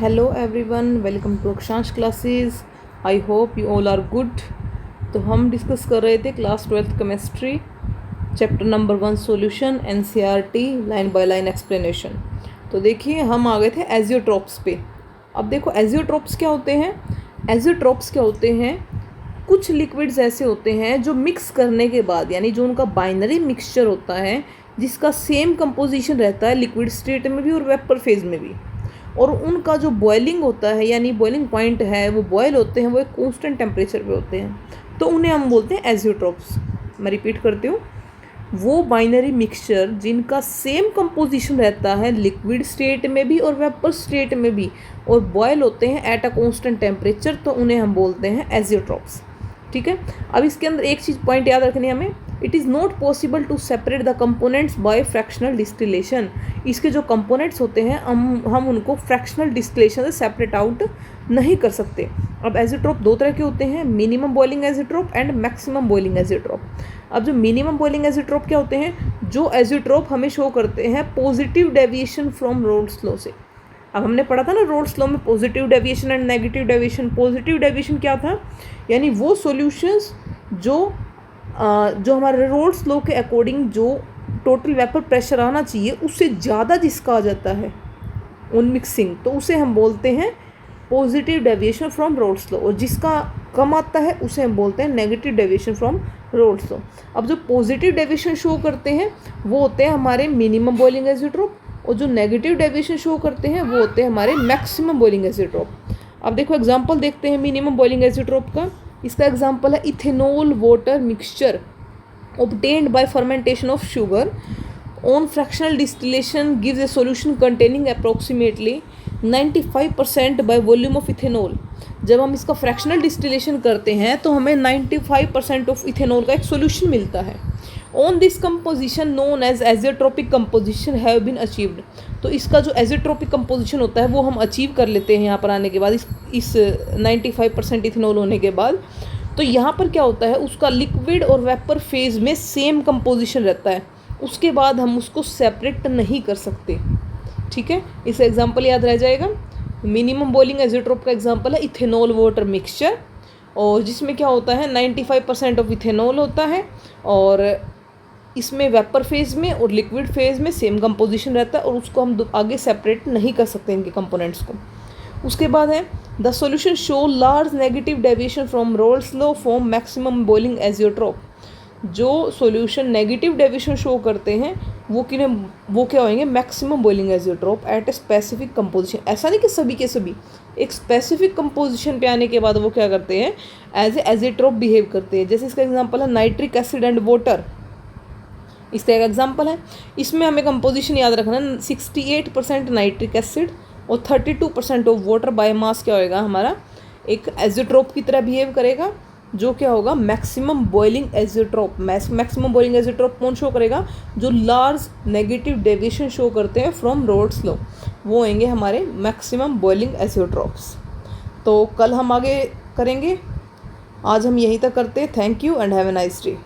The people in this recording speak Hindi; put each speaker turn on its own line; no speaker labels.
Hello everyone, welcome to Akshansh classes. I hope you all are good. तो हम डिस्कस कर रहे थे class 12th chemistry chapter number 1 solution NCERT line by line explanation. तो देखिए हम आ गए थे एजियोट्रॉप्स पे। अब देखो एजियोट्रॉप्स क्या होते हैं। एजियोट्रॉप्स क्या होते हैं, कुछ लिक्विड्स ऐसे होते हैं जो मिक्स करने के बाद यानी जो उनका बाइनरी मिक्सचर होता है जिसका सेम कंपोजिशन रहता है लिक्विड स्टेट में भी और वेपर फेज में भी, और उनका जो बॉइलिंग होता है यानी बॉइलिंग पॉइंट है वो बॉयल होते हैं, वो एक कॉन्स्टेंट टेम्परेचर पे होते हैं, तो उन्हें हम बोलते हैं एजियोट्रॉप्स। मैं रिपीट करती हूँ, वो बाइनरी मिक्सचर जिनका सेम कंपोजिशन रहता है लिक्विड स्टेट में भी और वेपर स्टेट में भी और बॉयल होते हैं एट अ कॉन्स्टेंट टेम्परेचर, तो उन्हें हम बोलते हैं एजियोट्रॉप्स। ठीक है। अब इसके अंदर एक चीज़ पॉइंट याद रखनी है हमें, it is not possible to separate the components by fractional distillation. इसके जो कंपोनेंट्स होते हैं हम उनको फ्रैक्शनल डिस्टिलेशन से सेपरेट आउट नहीं कर सकते। अब एजियोट्रॉप दो तरह के होते हैं, minimum boiling azeotrope and maximum boiling azeotrope. अब जो मिनिमम बॉइलिंग एजियोट्रॉप क्या होते हैं, जो एजियोट्रॉप हमें शो करते हैं positive deviation from Raoult's law से। अब हमने पढ़ा था ना रोल्स लॉ में positive deviation and negative deviation. Positive deviation क्या था, यानी वो सॉल्यूशंस जो हमारे रोल्स लॉ के अकॉर्डिंग जो टोटल वेपर प्रेशर आना चाहिए उससे ज़्यादा जिसका आ जाता है उन मिक्सिंग, तो उसे हम बोलते हैं positive deviation from Raoult's law, और जिसका कम आता है उसे हम बोलते हैं negative deviation from Raoult's law. अब जो पॉजिटिव डेविएशन शो करते हैं वो होते हैं हमारे मिनिमम बॉइलिंग एजियोट्रॉप, और जो नेगेटिव डेविएशन शो करते हैं वो होते हैं हमारे मैक्सिमम बॉइलिंग एजियोट्रॉप। अब देखो एग्जांपल देखते हैं मिनिमम बॉइलिंग एजियोट्रॉप का। इसका एग्जांपल है ethanol water mixture obtained by fermentation of sugar on fractional distillation gives a solution containing approximately 95% by volume of ethanol। जब हम इसका फ्रैक्शनल डिस्टिलेशन करते हैं तो हमें 95% ऑफ इथेनॉल का एक सोल्यूशन मिलता है। On this composition known as azeotropic composition have been achieved. तो इसका जो एजियोट्रोपिक कंपोजिशन होता है वो हम अचीव कर लेते हैं यहाँ पर आने के बाद, इस 95% इथेनॉल होने के बाद। तो यहाँ पर क्या होता है, उसका लिक्विड और वेपर फेज में सेम कंपोजिशन रहता है, उसके बाद हम उसको सेपरेट नहीं कर सकते। ठीक है, इस एग्जांपल याद रह जाएगा। मिनिमम बॉइलिंग एजियोट्रॉप का एग्जांपल है इथेनॉल वाटर मिक्सचर, और जिसमें क्या होता है 95% ऑफ इथेनॉल होता है, और इसमें वेपर फेज में और लिक्विड फेज में सेम कंपोजिशन रहता है, और उसको हम आगे सेपरेट नहीं कर सकते इनके कंपोनेंट्स को। उसके बाद है the solution show large negative deviation from Raoult's law form maximum boiling azeotrope. जो सॉल्यूशन नेगेटिव डेविएशन शो करते हैं वो क्या होंगे, maximum boiling azeotrope at a specific composition. ऐसा नहीं कि सभी के सभी, एक स्पेसिफिक कंपोजिशन पे आने के बाद वो क्या करते हैं, एज ए एजियोट्रॉप बिहेव करते हैं। जैसे इसका एग्जांपल है नाइट्रिक एसिड एंड वाटर। इसका एक एग्जांपल है, इसमें हमें कंपोजिशन याद रखना है 68% नाइट्रिक एसिड और 32% ऑफ वाटर बाय मास क्या होएगा हमारा, एक एजियोट्रॉप की तरह बिहेव करेगा, जो क्या होगा maximum boiling azeotrope. Maximum boiling azeotrope कौन शो करेगा, जो लार्ज नेगेटिव डेविएशन शो करते हैं फ्रॉम रोल्स लॉ, वो होंगे हमारे मैक्सिमम बॉइलिंग एजियोट्रॉप्स। तो कल हम आगे करेंगे, आज हम यहीं तक करते हैं। Thank you and have a nice day.